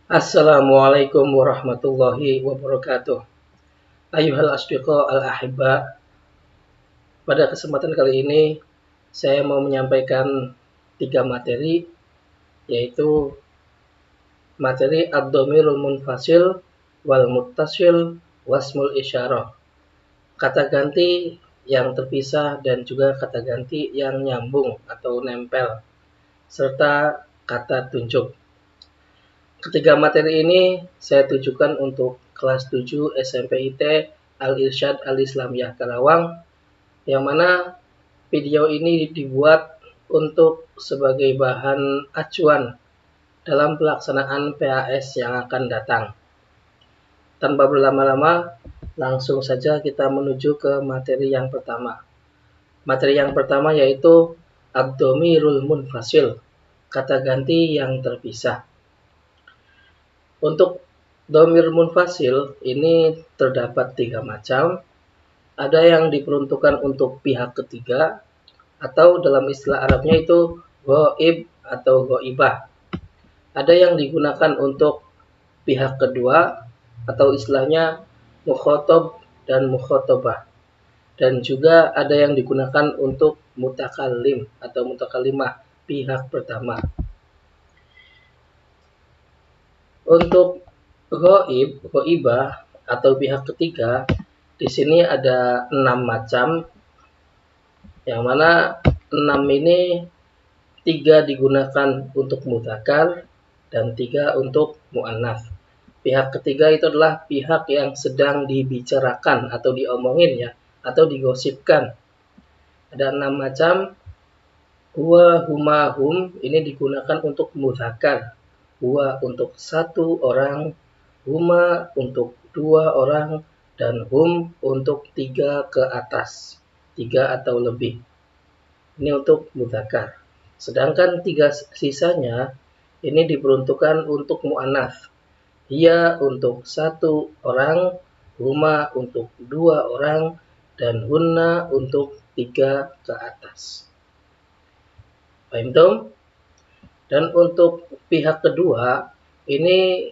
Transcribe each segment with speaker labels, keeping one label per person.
Speaker 1: Assalamualaikum warahmatullahi wabarakatuh. Ayuhal asdiqa al-ahibba. Pada kesempatan kali ini, saya mau menyampaikan 3 materi, yaitu materi ad-dhamirul munfasil, wal muttasil, wasmul isyarah. Kata ganti yang terpisah dan juga kata ganti yang nyambung atau nempel, serta kata tunjuk. Ketiga materi ini saya tujukan untuk kelas 7 SMPIT Al-Irsyad Al-Islamiyah Karawang, yang mana video ini dibuat untuk sebagai bahan acuan dalam pelaksanaan PAS yang akan datang. Tanpa berlama-lama, langsung saja kita menuju ke materi yang pertama. Materi yang pertama yaitu ad-dhamirul munfasil, kata ganti yang terpisah. Untuk dhamir munfasil ini terdapat 3 macam. Ada yang diperuntukkan untuk pihak ketiga, atau dalam istilah Arabnya itu ghaib atau ghaibah. Ada yang digunakan untuk pihak kedua, atau istilahnya mukhatab dan mukhatabah. Dan juga ada yang digunakan untuk mutakallim atau mutakallimah, pihak pertama. Untuk ghaib, ghaibah atau pihak ketiga, di sini ada 6 macam, yang mana 6 ini 3 digunakan untuk mudzakkar dan 3 untuk muannats. Pihak ketiga itu adalah pihak yang sedang dibicarakan atau diomongin ya, atau digosipkan. Ada 6 macam. Huwa, huma, hum ini digunakan untuk mudzakkar. Huwa untuk 1 orang, huma untuk 2 orang, dan hum untuk 3 ke atas, 3 atau lebih. Ini untuk mudzakkar. Sedangkan 3 sisanya ini diperuntukkan untuk muannats. Ia untuk 1 orang, huma untuk 2 orang, dan hunna untuk 3 ke atas. Paham dong? Dan untuk pihak kedua ini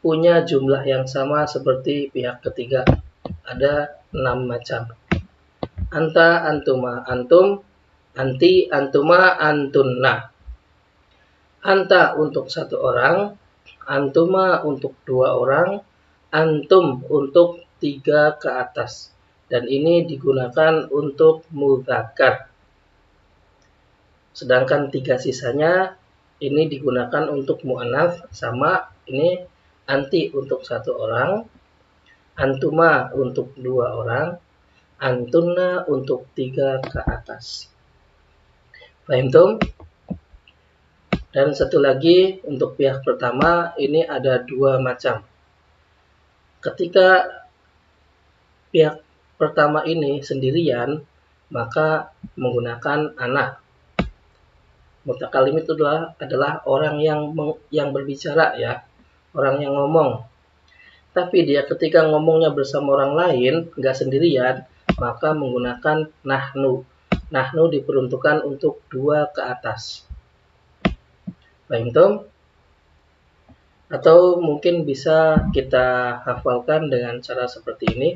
Speaker 1: punya jumlah yang sama seperti pihak ketiga. Ada 6 macam. Anta, antuma, antum, anti, antuma, antunna. Anta untuk 1 orang, antuma untuk 2 orang, antum untuk 3 ke atas. Dan ini digunakan untuk mudzakkar. Sedangkan 3 sisanya ini digunakan untuk muannats, sama ini anti untuk 1 orang, antuma untuk 2 orang, antunna untuk 3 ke atas. Paham tuh? Dan satu lagi untuk pihak pertama ini ada 2 macam. Ketika pihak pertama ini sendirian, maka menggunakan ana. Mutakallim itu adalah orang yang berbicara ya, orang yang ngomong. Tapi dia ketika ngomongnya bersama orang lain, nggak sendirian, maka menggunakan nahnu. Nahnu diperuntukkan untuk 2 ke atas. Baik, Tom? Atau mungkin bisa kita hafalkan dengan cara seperti ini.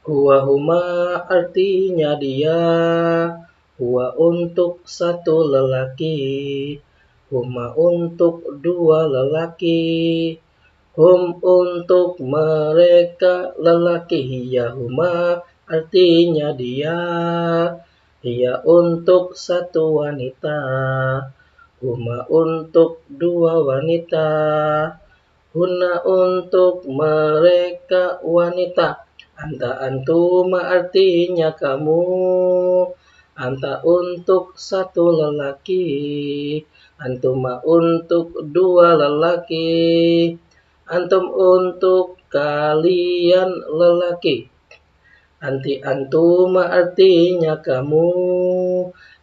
Speaker 1: Huwa huma artinya dia, huwa untuk 1 lelaki, huma untuk 2 lelaki, hum untuk mereka lelaki, ya huma artinya dia, ia untuk 1 wanita, huma untuk 2 wanita, huna untuk mereka wanita. Anta, antuma artinya kamu, anta untuk 1 lelaki, antuma untuk 2 lelaki, antum untuk kalian lelaki. Anti, antuma artinya kamu,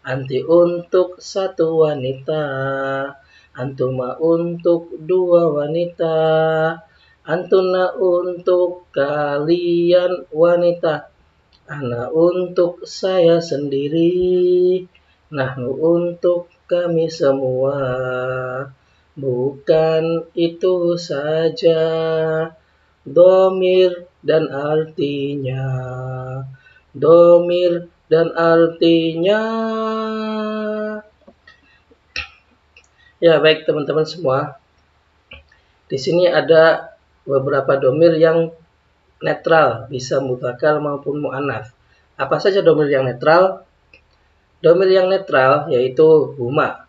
Speaker 1: anti untuk 1 wanita, antuma untuk 2 wanita, antuna untuk kalian wanita, ana untuk saya sendiri, nahnu untuk kami semua. Bukan itu saja domir dan artinya. Domir dan artinya. Ya, baik teman-teman semua. Di sini ada beberapa domir yang netral, bisa mudzakkar maupun muannats. Apa saja domir yang netral? Domir yang netral yaitu huma.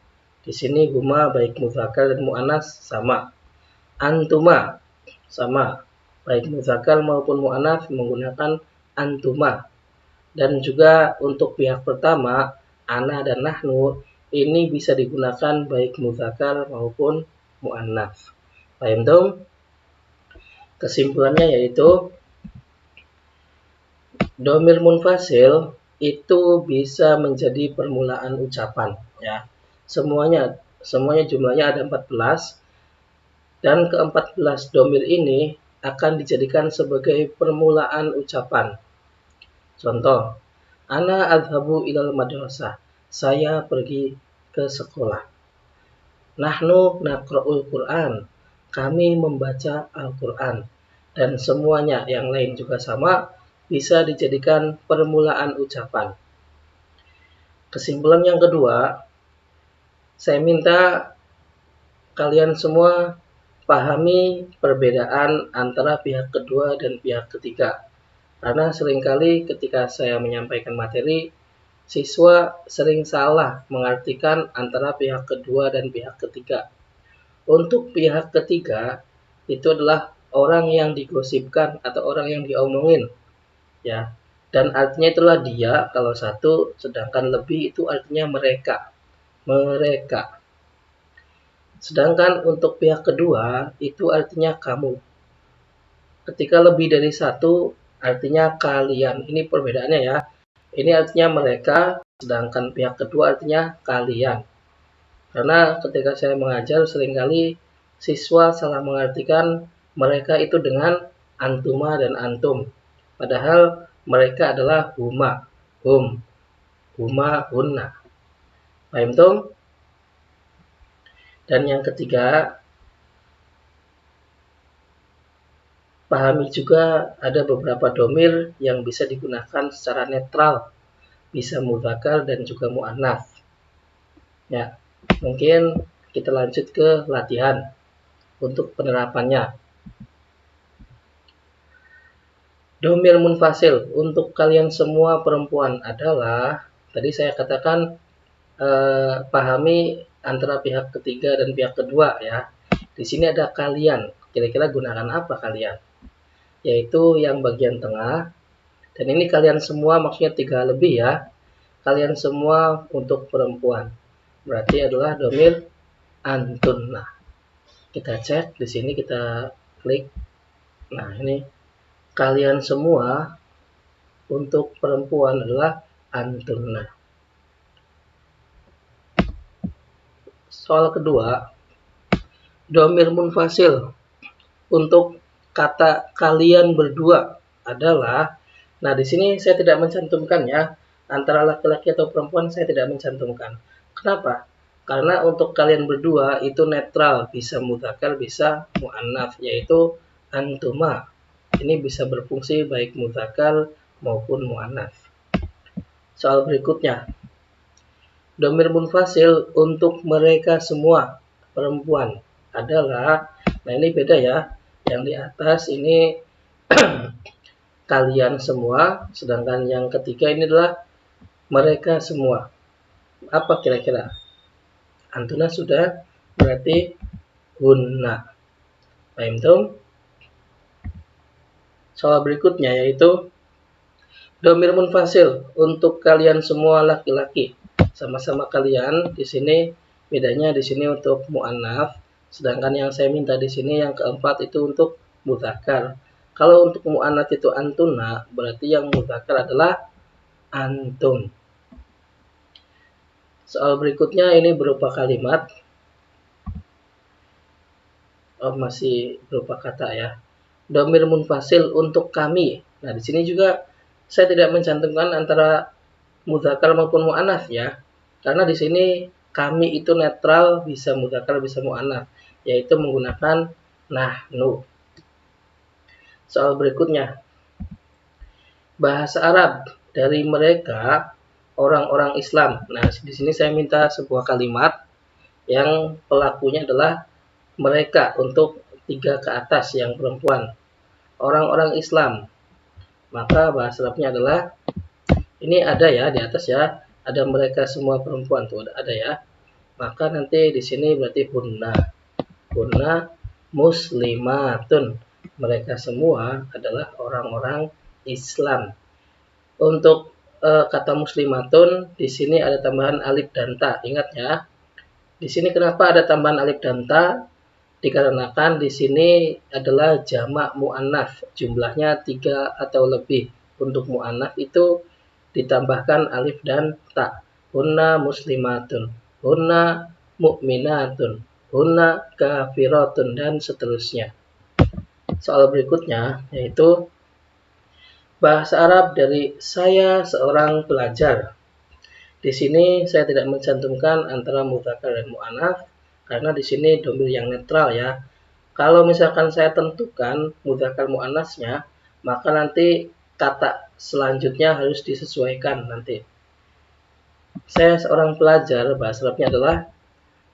Speaker 1: Di sini huma baik mudzakkar dan muannats sama. Antuma sama, baik mudzakkar maupun muannats menggunakan antuma. Dan juga untuk pihak pertama, ana dan nahnu, ini bisa digunakan baik mudzakkar maupun muannats. Paham dong? Kesimpulannya yaitu domir munfasil itu bisa menjadi permulaan ucapan, ya. Semuanya jumlahnya ada 14 dan ke-14 domir ini akan dijadikan sebagai permulaan ucapan. Contoh, ana adhabu ilal madrasah. Saya pergi ke sekolah. Nahnu naqra'ul Qur'an. Kami membaca Al-Qur'an. Dan semuanya yang lain juga sama, bisa dijadikan permulaan ucapan. Kesimpulan yang kedua, saya minta kalian semua pahami perbedaan antara pihak kedua dan pihak ketiga. Karena seringkali ketika saya menyampaikan materi, siswa sering salah mengartikan antara pihak kedua dan pihak ketiga. Untuk pihak ketiga, itu adalah orang yang digosipkan atau orang yang diomongin, ya. Dan artinya itulah dia kalau satu, sedangkan lebih itu artinya mereka. Mereka. Sedangkan untuk pihak kedua, itu artinya kamu. Ketika lebih dari satu, artinya kalian. Ini perbedaannya ya. Ini artinya mereka, sedangkan pihak kedua artinya kalian. Karena ketika saya mengajar, seringkali siswa salah mengartikan mereka itu dengan antuma dan antum. Padahal mereka adalah huma, hum, huma, hunna. Paham tuh? Dan yang ketiga, pahami juga ada beberapa domir yang bisa digunakan secara netral, bisa mudzakkar dan juga muannats. Ya, mungkin kita lanjut ke latihan untuk penerapannya. Domir munfasil untuk kalian semua perempuan adalah, tadi saya katakan pahami antara pihak ketiga dan pihak kedua ya. Di sini ada kalian. Kira-kira gunakan apa kalian? Yaitu yang bagian tengah. Dan ini kalian semua maksudnya 3 lebih ya. Kalian semua untuk perempuan. Berarti adalah domir antun. Nah, kita cek di sini, kita klik. Nah, ini kalian semua untuk perempuan adalah antun. Nah, soal kedua, domir munfasil untuk kata kalian berdua adalah, nah di sini saya tidak mencantumkan ya, antara laki-laki atau perempuan saya tidak mencantumkan. Kenapa? Karena untuk kalian berdua itu netral, bisa mudzakkar, bisa muannats, yaitu antuma. Ini bisa berfungsi baik mudzakkar maupun muannats. Soal berikutnya, domir munfasil untuk mereka semua perempuan adalah, nah ini beda ya. Yang di atas ini kalian semua, sedangkan yang ketiga ini adalah mereka semua. Apa kira-kira? Antuna sudah, berarti hunna. Paham tuh? Soal berikutnya yaitu domir munfasil untuk kalian semua laki-laki. Sama-sama kalian, di sini bedanya di sini untuk muannats, sedangkan yang saya minta di sini yang keempat itu untuk mudzakkar. Kalau untuk muannats itu antuna, berarti yang mudzakkar adalah antum. Soal berikutnya ini berupa kalimat. Oh, masih berupa kata ya. Domir munfasil untuk kami. Nah, di sini juga saya tidak mencantumkan antara mudzakkar maupun muannats ya. Karena di sini kami itu netral, bisa mudzakkar bisa muannats. yaitu menggunakan nahnu. Soal berikutnya, bahasa Arab dari mereka orang-orang Islam. Nah, di sini saya minta sebuah kalimat yang pelakunya adalah mereka untuk 3 ke atas yang perempuan. Orang-orang Islam. Maka bahasa Arabnya adalah, ini ada ya di atas ya, ada mereka semua perempuan tuh ada ya. Maka nanti di sini berarti hunna muslimatun. Mereka semua adalah orang-orang Islam. Untuk kata muslimatun di sini ada tambahan alif dan ta. Ingat ya. Di sini kenapa ada tambahan alif dan ta? Dikarenakan di sini adalah jamak muannats, jumlahnya 3 atau lebih. Untuk muannats itu ditambahkan alif dan ta. Hunna muslimatun, hunna mu'minatun, hunna kafiratun, dan seterusnya. Soal berikutnya yaitu bahasa Arab dari saya seorang pelajar. Di sini saya tidak mencantumkan antara mudzakkar dan muannats karena di sini dhamir yang netral ya. Kalau misalkan saya tentukan mudzakkar muannatsnya, maka nanti kata selanjutnya harus disesuaikan nanti. Saya seorang pelajar, bahasa Arabnya adalah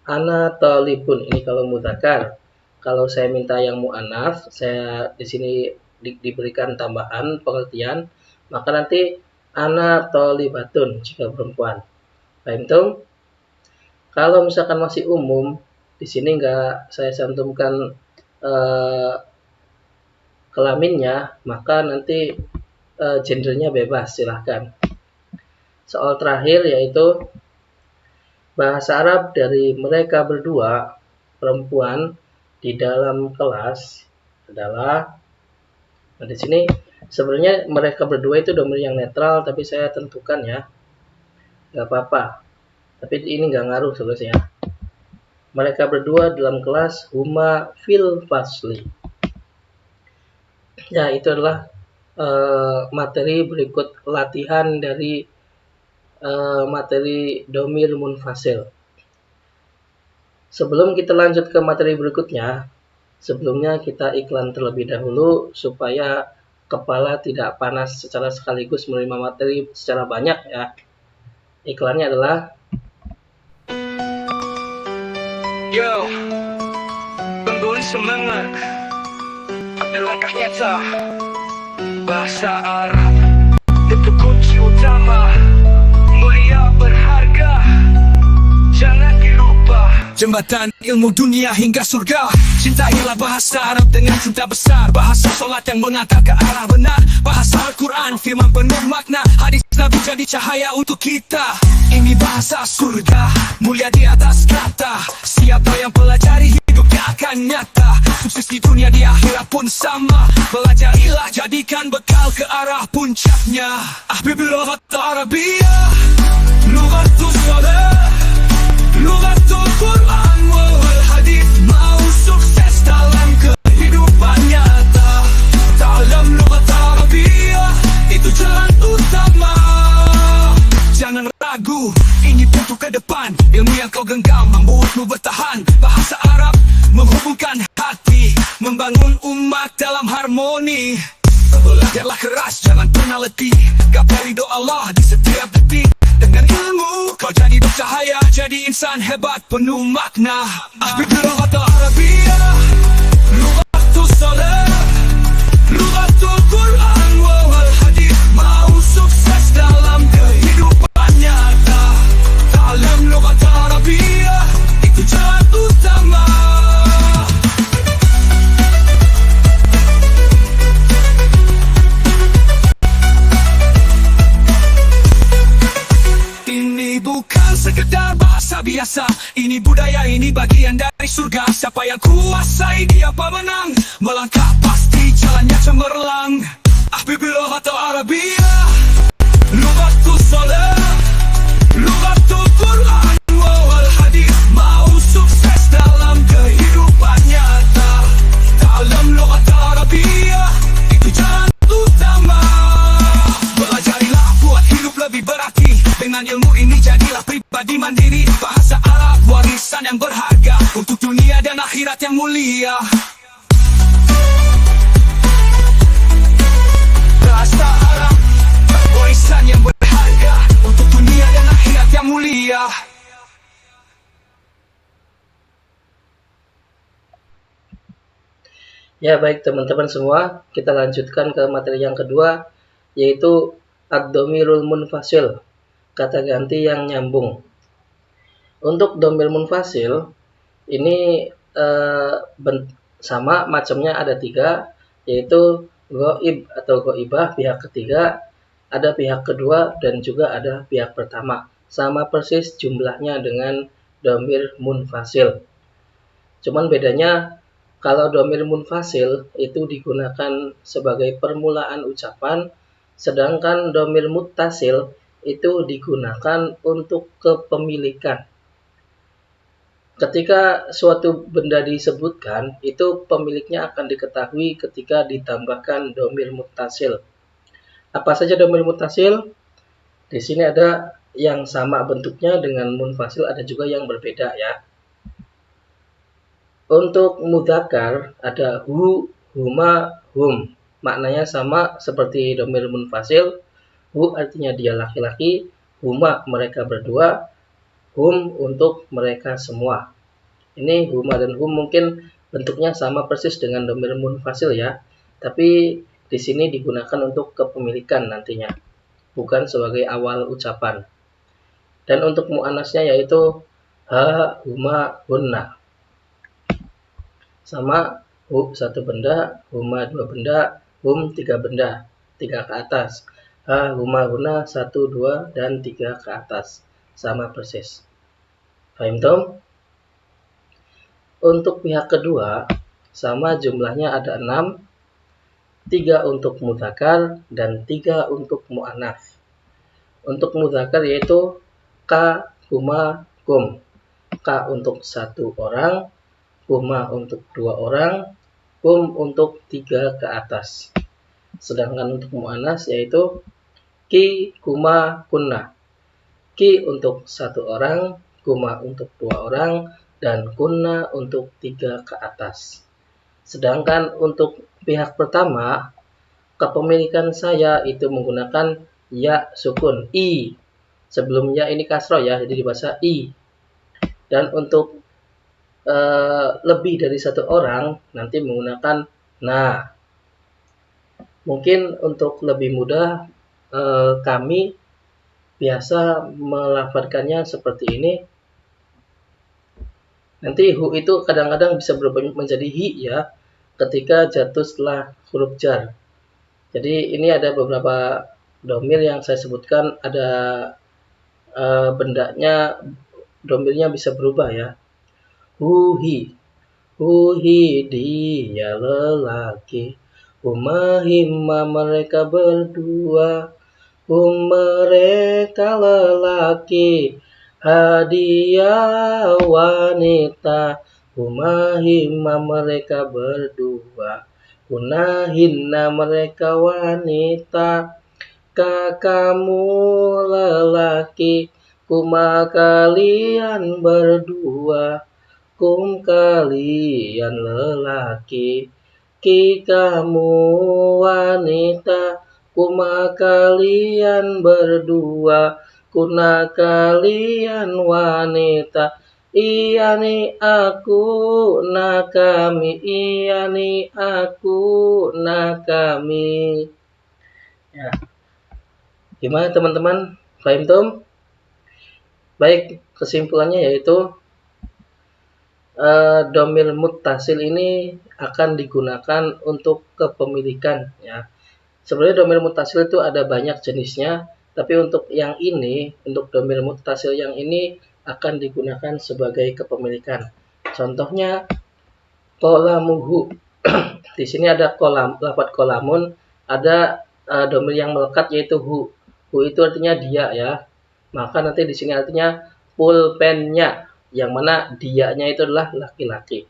Speaker 1: ana talibun. Ini kalau mudzakkar. Kalau saya minta yang muannats, saya di sini diberikan tambahan pengertian, maka nanti ana talibatun jika perempuan. Paham tuh? Kalau misalkan masih umum, di sini enggak saya cantumkan kelaminnya, maka nanti gendernya bebas, silahkan. Soal terakhir yaitu bahasa Arab dari mereka berdua perempuan di dalam kelas adalah, nah di sini sebenarnya mereka berdua itu dhamir yang netral, tapi saya tentukan ya, nggak apa-apa. Tapi ini nggak ngaruh sebenarnya. Mereka berdua dalam kelas huma fil fasli. Ya, itu adalah materi berikut latihan dari materi dhamir munfasil. Sebelum kita lanjut ke materi berikutnya, sebelumnya kita iklan terlebih dahulu supaya kepala tidak panas secara sekaligus menerima materi secara banyak ya. Iklannya adalah
Speaker 2: Yo, pembuli semangat adalah kata bahasa Arab itu kunci utama, mulia berharga, jangan dilupa. Jembatan ilmu dunia hingga surga. Cintailah bahasa Arab dengan cinta besar. Bahasa sholat yang mengantar ke arah benar. Bahasa Al-Quran, firman penuh makna. Hadis Nabi jadi cahaya untuk kita. Ini bahasa surga, mulia di atas kata. Siapa yang pelajari hidupnya akan nyata. Sukses di dunia di akhirat pun sama. Pelajarilah, jadikan bekal ke arah puncaknya. Ahbibil lughat Arabiyah, lughatus shalah, lughatul Quran wal hadith. Mau sukses dalam kehidupan nyata, ta'lam lughat Arabiyah, itu jalan utama. Jangan ragu, ini pintu ke depan. Ilmu yang kau genggam membuatmu bertahan. Bahasa Arab menghubungkan hati, membangun umat dalam harmoni. Belajarlah keras, jangan pernah letih. Gapai doa Allah di setiap detik. Dengan ilmu kau jadi bercahaya, jadi insan hebat penuh makna. Ahbibil lughat Arabiyah, lughatus shalah, lughatul Quran wal hadith. Mau sukses dalam kehidupan nyata, ta'lam lughat Arabiyah, itu jalan utama. Ini bukan sekedar bahasa biasa, ini budaya, ini bagian dari surga. Siapa yang kuasai dia pemenang, melangkah pasti jalannya cemerlang. Ahbibil lughat Arabiyah, lughatus shalah, lughatul Quran wal hadith. Mau sukses dalam kehidupan nyata, ta'lam lughat Arabiyah, itu jalan utama. Belajarilah buat hidup lebih berarti. Dengan ilmu ini jadilah pribadi mandiri. Bahasa Arab warisan yang berharga untuk dunia dan akhirat yang mulia. Bahasa Arab warisan yang berharga untuk dunia dan akhirat yang mulia.
Speaker 1: Ya, baik teman-teman semua, kita lanjutkan ke materi yang kedua, yaitu ad-dhamirul munfasil, kata ganti yang nyambung. Untuk dhamir munfasil, ini sama macamnya ada 3, yaitu ghaib atau ghaibah pihak ketiga, ada pihak kedua, dan juga ada pihak pertama. Sama persis jumlahnya dengan dhamir munfasil. Cuman bedanya, kalau dhamir munfasil itu digunakan sebagai permulaan ucapan, sedangkan dhamir muttasil itu digunakan untuk kepemilikan. Ketika suatu benda disebutkan, itu pemiliknya akan diketahui ketika ditambahkan dhamir muttasil. Apa saja dhamir muttasil? Di sini ada yang sama bentuknya dengan munfasil, ada juga yang berbeda ya. Untuk mudzakkar ada hu, huma, hum. Maknanya sama seperti dhamir munfasil. Hu artinya dia laki-laki, huma mereka berdua, hum untuk mereka semua. Ini huma dan hum mungkin bentuknya sama persis dengan dhamir munfasil ya. Tapi di sini digunakan untuk kepemilikan nantinya, bukan sebagai awal ucapan. Dan untuk muannasnya yaitu ha, huma, hunna. Sama hu 1 benda, huma 2 benda, hum 3 benda, 3 ke atas. Ha, huma, huna 1, 2, dan 3 ke atas. Sama persis. Paham tom? Untuk pihak kedua, sama jumlahnya ada 6, 3 untuk mudzakkar dan 3 untuk muannats. Untuk mudzakkar yaitu ka, huma, kum. Ka untuk 1 orang, huma untuk 2 orang, hum untuk 3 ke atas. Sedangkan untuk muannats yaitu ki, kuma, kunna. Ki untuk 1 orang, kuma untuk 2 orang, dan kunna untuk 3 ke atas. Sedangkan untuk pihak pertama, kepemilikan saya itu menggunakan ya sukun, i. Sebelumnya ini kasroh ya, jadi dibaca i. Dan untuk lebih dari 1 orang nanti menggunakan na. Mungkin untuk lebih mudah kami biasa melafadzkannya seperti ini. Nanti hu itu kadang-kadang bisa berubah menjadi hi ya, ketika jatuh setelah huruf jar. Jadi ini ada beberapa dhamir yang saya sebutkan, ada bendanya, dhamirnya bisa berubah ya. Huhi, huhi dia lelaki, huma himma mereka berdua, hum mereka lelaki, hadiah wanita, huma himma mereka berdua, hunahinna mereka wanita, kakamu lelaki, kuma kalian berdua, kum kalian lelaki, ki kamu wanita, kuma kalian berdua, kuna kalian wanita, iya nih aku, nah kami, iya nih aku, nah kami. Ya. Gimana teman-teman? Paham tom? Baik, kesimpulannya yaitu dhamir muttasil ini akan digunakan untuk kepemilikan ya. Sebenarnya dhamir muttasil itu ada banyak jenisnya, tapi untuk yang ini, untuk dhamir muttasil yang ini akan digunakan sebagai kepemilikan. Contohnya qolamuhu. Di sini ada kolam, lafadz qolamun, ada dhamir yang melekat yaitu hu. Hu itu artinya dia ya. Maka nanti di sini artinya pulpennya, yang mana dianya itu adalah laki-laki.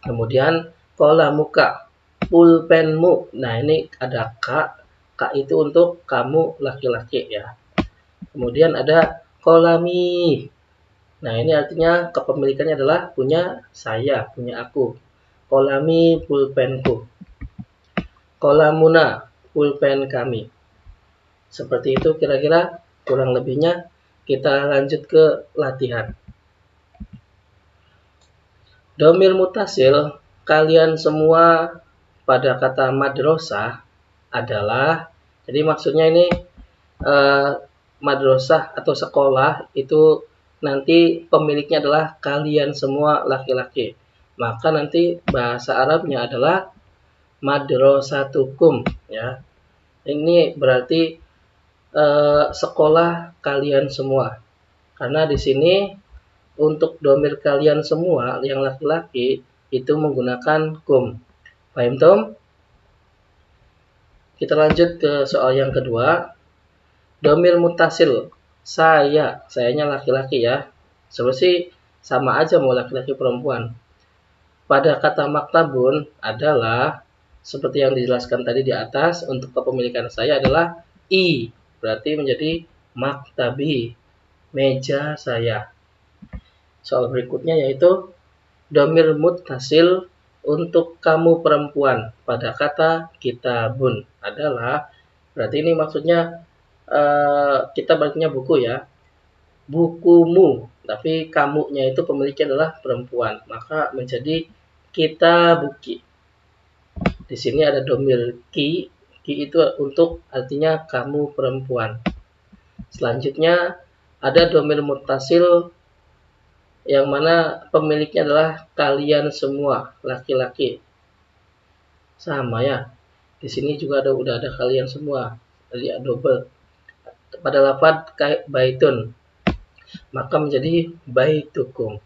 Speaker 1: Kemudian qolamuka, pulpenmu. Nah, ini ada ka. Ka itu untuk kamu laki-laki ya. Kemudian ada kolami. Nah, ini artinya kepemilikannya adalah punya saya, punya aku. Kolami, pulpenku. Kolamuna, pulpen kami. Seperti itu kira-kira kurang lebihnya. Kita lanjut ke latihan. Domir mutasil, kalian semua pada kata madrasah adalah, jadi maksudnya ini madrasah atau sekolah itu nanti pemiliknya adalah kalian semua laki-laki. Maka nanti bahasa Arabnya adalah madrasatukum, ya. Ini berarti sekolah kalian semua. Karena di sini untuk domir kalian semua yang laki-laki itu menggunakan kum. Paham, Tom? Kita lanjut ke soal yang kedua. Domir mutasil, sayanya laki-laki ya. Sebenarnya sama aja mau laki-laki perempuan. Pada kata maktabun adalah seperti yang dijelaskan tadi di atas, untuk kepemilikan saya adalah i, berarti menjadi maktabi, meja saya. Soal berikutnya yaitu domir muttasil untuk kamu perempuan pada kata kitabun adalah, berarti ini maksudnya kita baliknya buku ya, bukumu, tapi kamunya itu pemiliknya adalah perempuan, maka menjadi kitabuki. Di sini ada domir ki itu untuk artinya kamu perempuan. Selanjutnya ada domir muttasil yang mana pemiliknya adalah kalian semua laki-laki. Sama ya. Di sini juga udah ada kalian semua. Jadi double. Pada lafaz baitun, maka menjadi baitukum.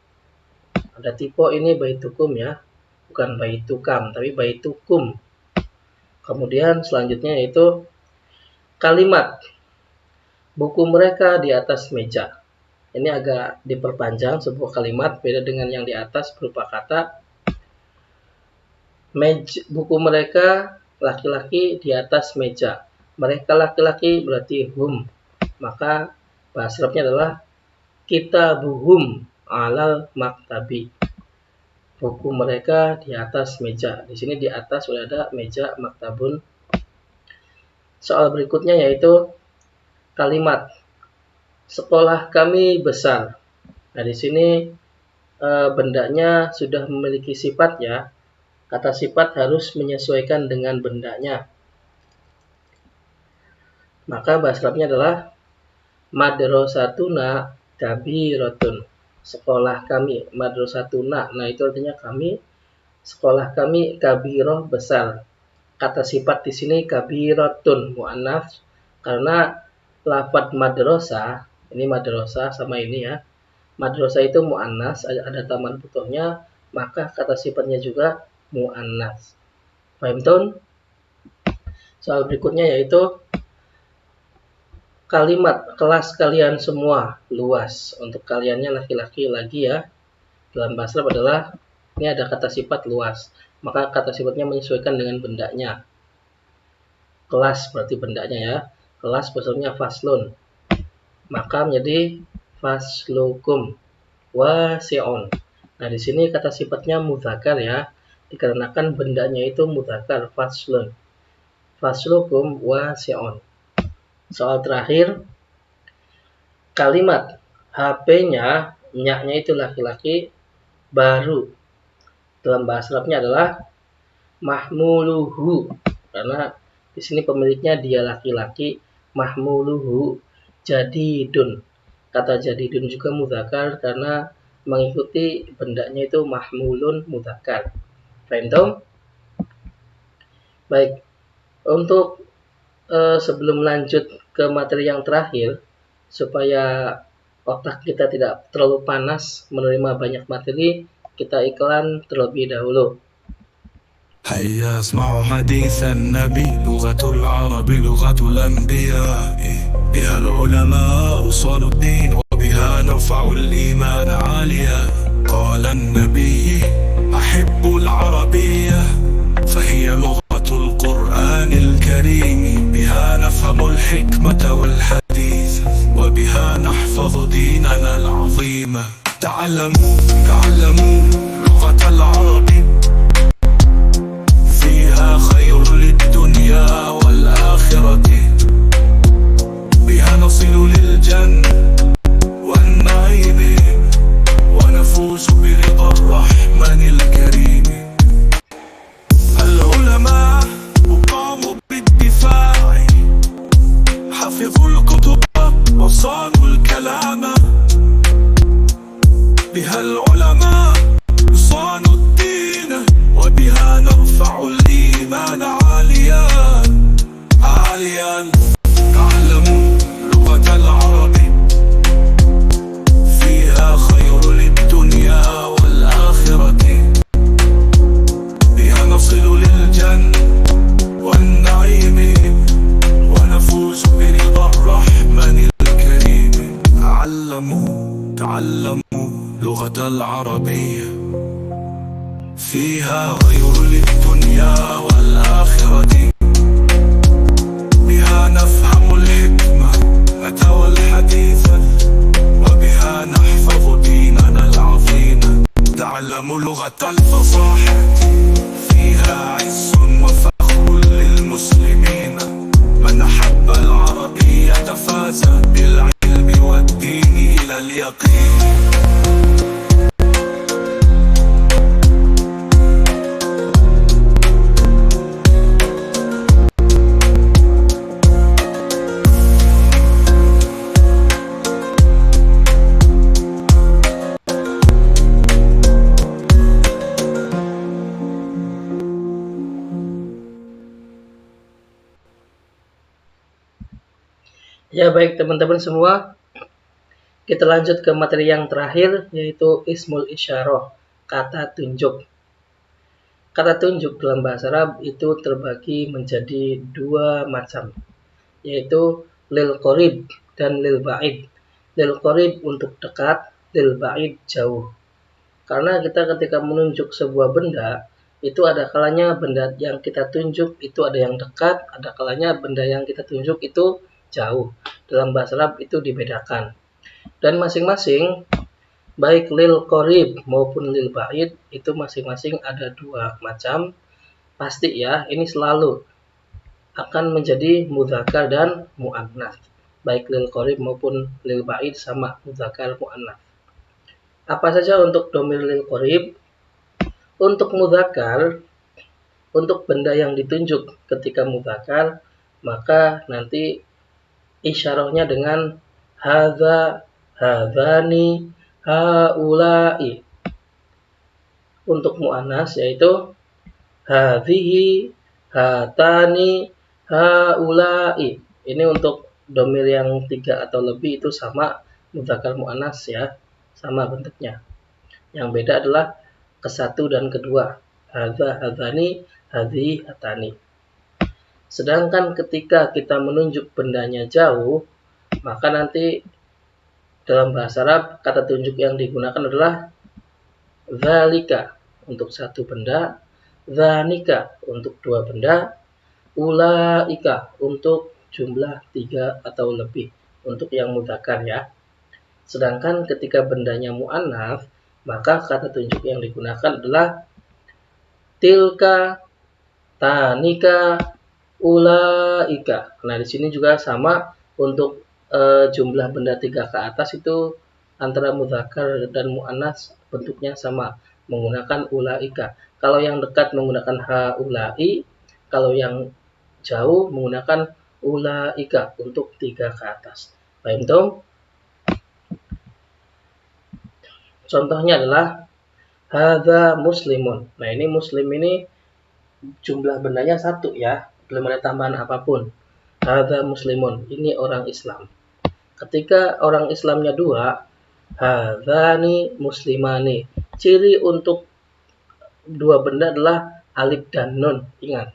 Speaker 1: Ada tipe ini baitukum ya, bukan baitukam, tapi baitukum. Kemudian selanjutnya yaitu kalimat buku mereka di atas meja. Ini agak diperpanjang sebuah kalimat, beda dengan yang di atas berupa kata buku mereka laki-laki di atas meja. Mereka laki-laki berarti hum. Maka bahasa Arabnya adalah kitabuhum alal maktabi. Buku mereka di atas meja. Di sini di atas sudah ada meja maktabun. Soal berikutnya yaitu kalimat sekolah kami besar. Nah, di sini bendanya sudah memiliki sifat ya. Kata sifat harus menyesuaikan dengan bendanya. Maka bahasa Arabnya adalah madrasatuna kabiratun. Sekolah kami, madrasatuna. Nah, itu artinya kami, sekolah kami kabiroh besar. Kata sifat di sini kabiratun muannats karena lafaz madrasah, ini madrasah sama ini ya. Madrasah itu muannats, ada taman butuhnya, maka kata sifatnya juga muannats. Paham, Ton? Soal berikutnya yaitu kalimat kelas kalian semua luas. Untuk kaliannya laki-laki lagi ya. Dalam bahasa Arab adalah ini ada kata sifat luas. Maka kata sifatnya menyesuaikan dengan bendanya. Kelas berarti bendanya ya. Kelas bahasanya faslun. Maka menjadi faslukum wasi'un. Nah, di sini kata sifatnya mudzakkar ya. Dikarenakan bendanya itu mudzakkar faslun. Faslukum wasi'un. Soal terakhir, kalimat HP-nya, nya-nya itu laki-laki, baru. Dalam bahasa Arabnya adalah mahmuluhu. Karena di sini pemiliknya dia laki-laki, mahmuluhu jadidun. Kata jadidun juga mudzakkar karena mengikuti bendanya itu mahmulun mudzakkar. Paham? Baik, untuk sebelum lanjut ke materi yang terakhir, supaya otak kita tidak terlalu panas menerima banyak materi, kita iklan terlebih dahulu.
Speaker 2: هيا اسمعوا حديث النبي لغة العرب لغة الأنبياء بها العلماء صالوا الدين وبها نرفع الإيمان عاليا قال النبي أحب العربية فهي لغة القرآن الكريم بها نفهم الحكمة والحديث وبها نحفظ ديننا العظيم. تعلموا لغة العرب، فيها خير للدنيا والآخرة، بها نصل للجنة والنعيم، ونفوز برضا الرحمن الكريم. العلماء قاموا بالدفاع، حفظوا الكتب وصانوا الكلام، بها العلماء صانوا الدين، وبها نرفع الإيمان عاليا. تعلموا لغة العرب، فيها خير للدنيا والآخرة، بها نصل للجنة والنعيم، ونفوز برضا الرحمن الكريم. تعلموا لغة العربية، فيها خير للدنيا والآخرة، بها نفهم الحكمة والحديث، وبها نحفظ ديننا العظيم. تعلموا لغة الفصاحة، فيها عز وفخر للمسلمين، من أحب العربية فاز بالعلم والدين إلى اليقين.
Speaker 1: Ya baik teman-teman semua, kita lanjut ke materi yang terakhir, yaitu ismul isyarah, kata tunjuk. Kata tunjuk dalam bahasa Arab itu terbagi menjadi dua macam, yaitu lil qorib dan lil ba'id. Lil qorib untuk dekat, lil ba'id jauh. Karena kita ketika menunjuk sebuah benda, itu ada kalanya benda yang kita tunjuk itu ada yang dekat, ada kalanya benda yang kita tunjuk itu jauh. Dalam bahasa Arab itu dibedakan. Dan masing-masing baik lil qorib maupun lil ba'id itu masing-masing ada dua macam. Pasti ya, ini selalu akan menjadi mudzakkar dan muannats. Baik lil qorib maupun lil ba'id sama mudzakkar muannats. Apa saja untuk dhamir lil qorib? Untuk mudzakkar, untuk benda yang ditunjuk ketika mudzakkar, maka nanti isyarahnya dengan hadza, hadzani, haula'i. Untuk muannas yaitu hadhihi, hatani, haula'i. Ini untuk dhamir yang 3 atau lebih itu sama mudzakkar muannas ya, sama bentuknya. Yang beda adalah ke-1 dan kedua, hadza, hadzani, hadhihi, hatani. Sedangkan ketika kita menunjuk bendanya jauh, maka nanti dalam bahasa Arab kata tunjuk yang digunakan adalah dzalika untuk satu benda, dzanika untuk dua benda, ulaika untuk jumlah 3 atau lebih untuk yang mudzakkar ya. Sedangkan ketika bendanya muannats, maka kata tunjuk yang digunakan adalah tilka, tanika, ulaika. Nah, di sini juga sama untuk jumlah benda 3 ke atas itu antara mudzakkar dan muannats bentuknya sama menggunakan ulaika. Kalau yang dekat menggunakan haulai, kalau yang jauh menggunakan ulaika untuk 3 ke atas. Paham dong? Contohnya adalah hadza muslimun. Nah, ini muslim ini jumlah bendanya 1 ya, belum ada tambahan apapun. Hadza muslimun, ini orang Islam. Ketika orang Islamnya 2, hadzani muslimani. Ciri untuk dua benda adalah alif dan nun. Ingat,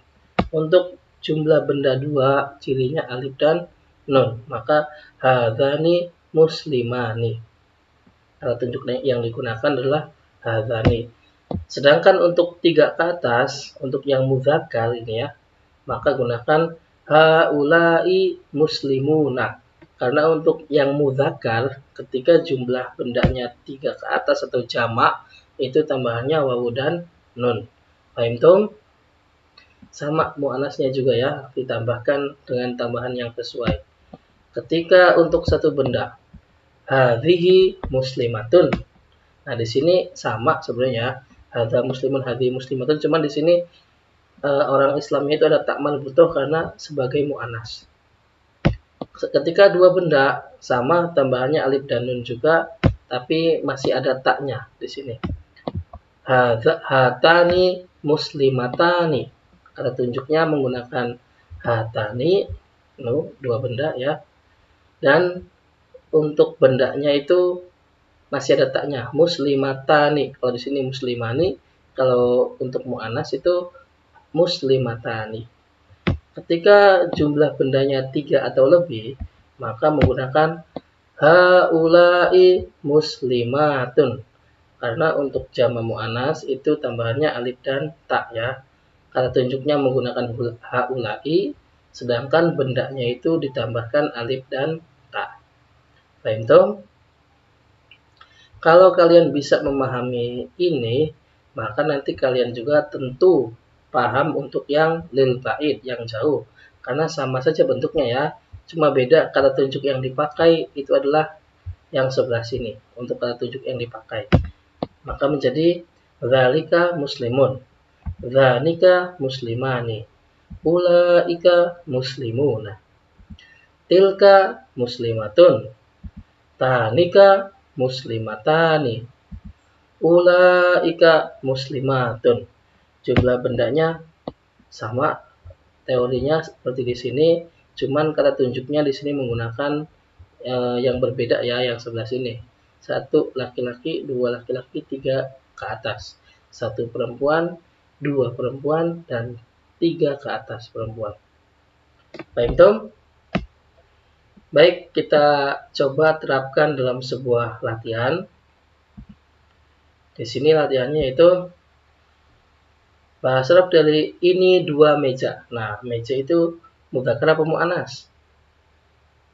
Speaker 1: untuk jumlah benda 2 cirinya alif dan nun. Maka hadzani muslimani. Kata tunjuk yang digunakan adalah hadzani. Sedangkan untuk 3 ke atas, untuk yang mudzakkar ini ya, maka gunakan haulai muslimuna. Karena untuk yang mudzakkar ketika jumlah bendanya 3 ke atas atau jamak itu tambahannya wawu dan nun. Paham tom? Sama muannasnya juga ya, ditambahkan dengan tambahan yang sesuai. Ketika untuk satu benda, hadhihi muslimatun. Nah, di sini sama sebenarnya, hadza muslimun, hadhihi muslimatun, cuman di sini orang Islamnya itu ada tak marbutoh karena sebagai muannas. Ketika dua benda sama tambahannya alif dan nun juga, tapi masih ada taknya di sini. Hatani muslimatani. Kata tunjuknya menggunakan hatani, dua benda ya. Dan untuk bendanya itu masih ada taknya, muslimatani. Kalau di sini muslimani, kalau untuk mu'anas itu muslimatani. Ketika jumlah bendanya 3 atau lebih, maka menggunakan haulai muslimatun. Karena untuk jamak mu'anas itu tambahannya alif dan ta ya. Kata tunjuknya menggunakan haulai, sedangkan bendanya itu ditambahkan alif dan ta. Paham toh? Kalau kalian bisa memahami ini, maka nanti kalian juga tentu paham untuk yang lil ba'id, yang jauh. Karena sama saja bentuknya ya, cuma beda kata tunjuk yang dipakai itu adalah yang sebelah sini untuk kata tunjuk yang dipakai. Maka menjadi dzalika muslimun, dzanika muslimani, ulaika muslimuna, tilka muslimatun, tanika muslimatani, ulaika muslimatun. Jumlah bendanya sama, teorinya seperti di sini, cuman kata tunjuknya di sini menggunakan yang berbeda ya, yang sebelah sini. 1 laki-laki, 2 laki-laki, 3 ke atas. 1 perempuan, 2 perempuan, dan 3 ke atas perempuan. Baik, Tom? Baik, kita coba terapkan dalam sebuah latihan. Di sini latihannya itu bahas Arab dari ini 2 meja. Nah, meja itu mudzakkar apa mu'annas?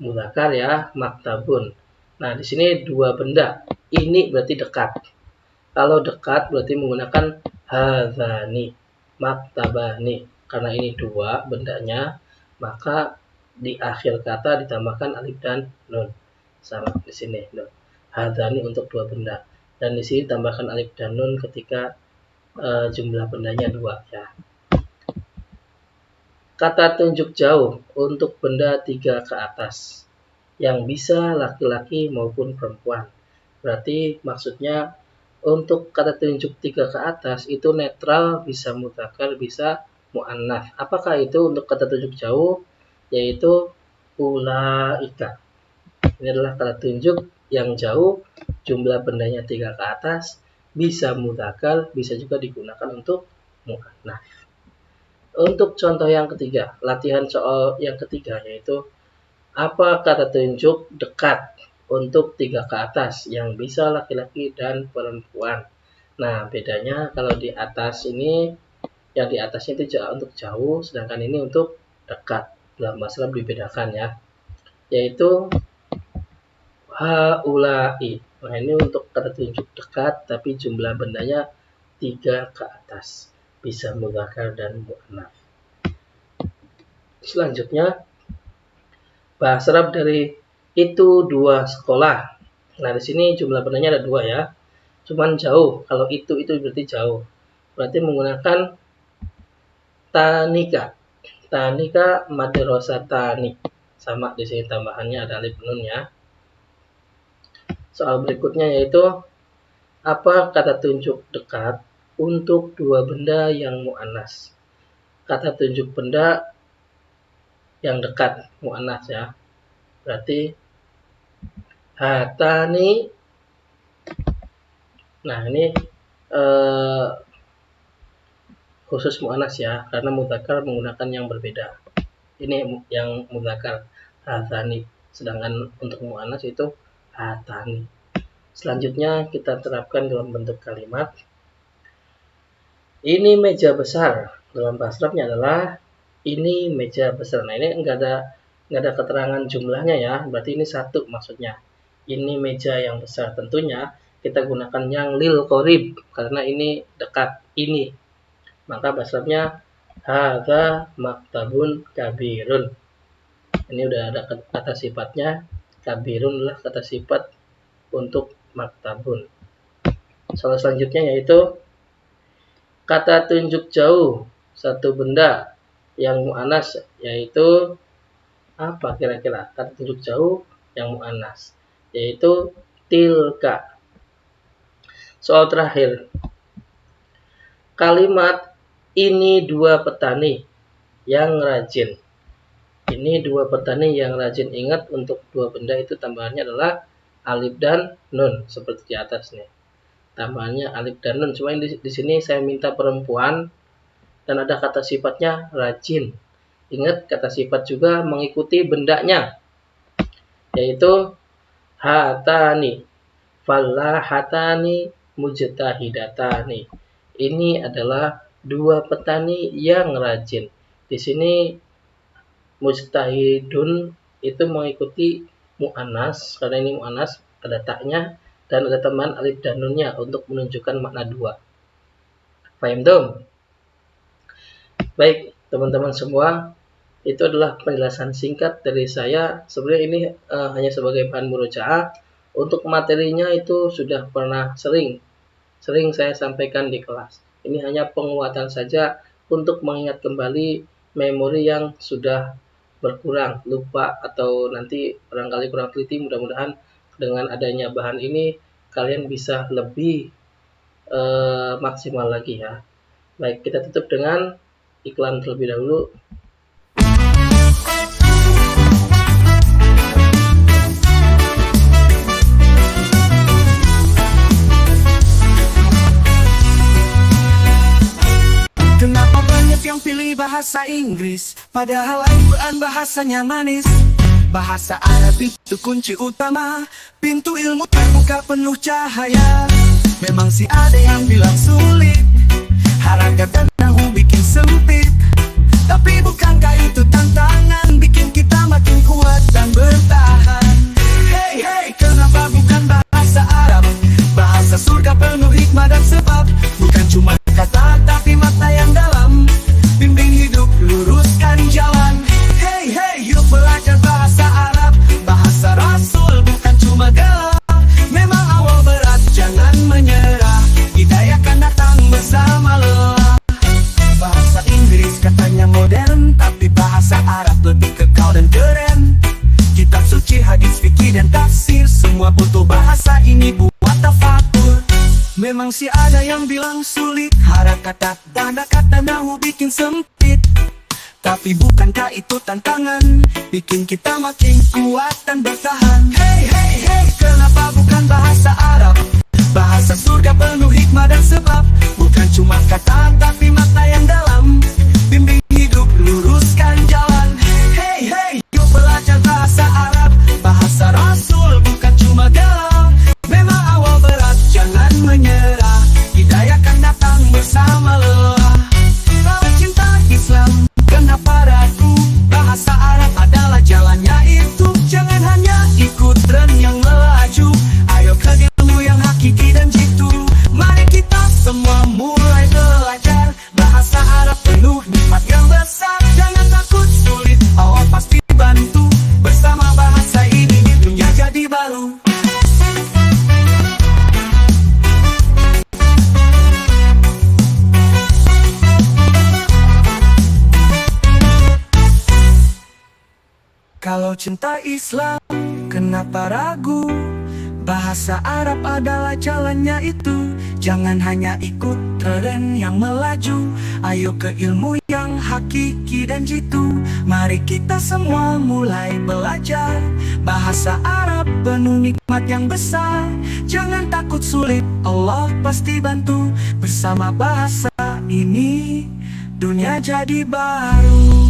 Speaker 1: Mudzakkar ya, maktabun. Nah, di sini 2 benda. Ini berarti dekat. Kalau dekat berarti menggunakan hadzani, maktabani. Karena ini 2 bendanya, maka di akhir kata ditambahkan alif dan nun. Sama di sini, nun. Hadzani untuk 2 benda. Dan di sini tambahkan alif dan nun ketika jumlah bendanya 2 ya. Kata tunjuk jauh untuk benda 3 ke atas yang bisa laki-laki maupun perempuan. Berarti maksudnya untuk kata tunjuk 3 ke atas itu netral, bisa mudzakkar, bisa muannats. Apakah itu untuk kata tunjuk jauh? Yaitu ulaika. Ini adalah kata tunjuk yang jauh, jumlah bendanya 3 ke atas, bisa mudzakkar, bisa juga digunakan untuk muannats. Untuk contoh yang ketiga, latihan soal yang ketiga yaitu apa kata tunjuk dekat untuk 3 ke atas yang bisa laki-laki dan perempuan. Nah, bedanya kalau di atas ini, yang di atasnya itu untuk jauh, sedangkan ini untuk dekat. Dalam bahasa Arab dibedakan ya. Yaitu haulai. Nah, ini untuk kata tunjuk dekat, tapi jumlah bendanya 3 ke atas. Bisa mudzakkar dan muannats. Selanjutnya, bahasa Arab dari itu 2 sekolah. Nah, di sini jumlah bendanya ada 2 ya. Cuman jauh. Kalau itu berarti jauh. Berarti menggunakan tanika. Tanika madrasatani. Sama di sini tambahannya ada alif nun ya. Soal berikutnya yaitu apa kata tunjuk dekat untuk 2 benda yang muannats. Kata tunjuk benda yang dekat muannats ya. Berarti hatani. Nah, ini khusus muannats ya, karena mudzakkar menggunakan yang berbeda. Ini yang mudzakkar hatani, sedangkan untuk muannats itu hatani. Selanjutnya kita terapkan dalam bentuk kalimat. Ini meja besar. Dalam bahasa Arabnya adalah ini meja besar. Nah, ini enggak ada nggak ada keterangan jumlahnya ya, berarti ini satu maksudnya. Ini meja yang besar, tentunya kita gunakan yang lil qorib karena ini dekat ini. Maka bahasa Arabnya hadza maktabun kabirun. Ini udah ada kata sifatnya, kabirun lah kata sifat untuk maktabun. Soal selanjutnya yaitu kata tunjuk jauh satu benda yang mu'annas, yaitu apa kira-kira kata tunjuk jauh yang mu'annas, yaitu tilka. Soal terakhir, kalimat ini dua petani yang rajin. Ini dua petani yang rajin. Ingat, untuk dua benda itu tambahannya adalah alif dan nun seperti di atas nih. Tambahannya alif dan nun. Cuma di sini saya minta perempuan dan ada kata sifatnya rajin. Ingat, kata sifat juga mengikuti bendanya, yaitu hatani, fallahatani, mujtahidatani. Ini adalah dua petani yang rajin. Di sini mujtahidun itu mengikuti mu'annas, karena ini mu'annas ada taknya dan ada tambahan alif dan nunnya untuk menunjukkan makna dua. Paham dong? Baik teman-teman semua, itu adalah penjelasan singkat dari saya. Sebenarnya ini hanya sebagai bahan murojaah. Untuk materinya itu sudah pernah sering saya sampaikan di kelas. Ini hanya penguatan saja untuk mengingat kembali memori yang sudah berkurang, lupa, atau nanti barangkali kurang teliti. Mudah-mudahan dengan adanya bahan ini kalian bisa lebih maksimal lagi ya. Baik, kita tutup dengan iklan terlebih dahulu.
Speaker 2: Kenapa banyak yang pilih bahasa Inggris, padahal Al-Quran bahasanya manis? Bahasa Arab itu kunci utama, pintu ilmu terbuka penuh cahaya. Memang sih ada yang bilang sulit, harakat dan nahu bikin sempit. Tapi bukankah itu tantangan, bikin kita makin kuat dan bertahan? Hey hey, kenapa bukan bahasa Arab? Bahasa surga penuh hikmah dan sebab. Bukan cuma kata tapi makna yang dalam, bimbing hidup, luruskan jalan. Hey hey, yuk belajar bahasa Arab. Bahasa Rasul bukan cuma gelar. Memang awal berat, jangan menyerah. Hidayah kan datang bersama lelah. Bahasa Inggris katanya modern, tapi bahasa Arab lebih kekal dan keren. Kitab suci, hadis, fikih dan tafsir, semua butuh bahasa ini buat tafakur. Memang sih ada yang bilang sulit, harakat dan kata nahu bikin sempit. Tapi bukankah itu tantangan, bikin kita makin kuat dan bertahan? Hey hey hey, kenapa bukan bahasa Arab? Bahasa surga penuh hikmah dan sebab. Bukan cuma kata tapi makna yang dalam, bimbing hidup, luruskan jalan. Hey hey, yuk belajar bahasa Arab. Bahasa Rasul bukan cuma gelar. Memang awal berat, jangan menyerah. Hidayah kan datang bersama lelah. Kalau cinta Islam, kenapa ragu? Bahasa Arab adalah jalannya itu. Jangan hanya ikut tren yang melaju. Ayo ke ilmu yang hakiki dan jitu. Mari kita semua mulai belajar. Bahasa Arab penuh nikmat yang besar. Jangan takut sulit, Allah pasti bantu. Bersama bahasa ini dunia jadi baru. Kalau cinta Islam, kenapa ragu? Bahasa Arab adalah jalannya itu. Jangan hanya ikut tren yang melaju. Ayo ke ilmu yang hakiki dan jitu. Mari kita semua mulai belajar. Bahasa Arab penuh nikmat yang besar. Jangan takut sulit, Allah pasti bantu. Bersama bahasa ini, dunia jadi baru.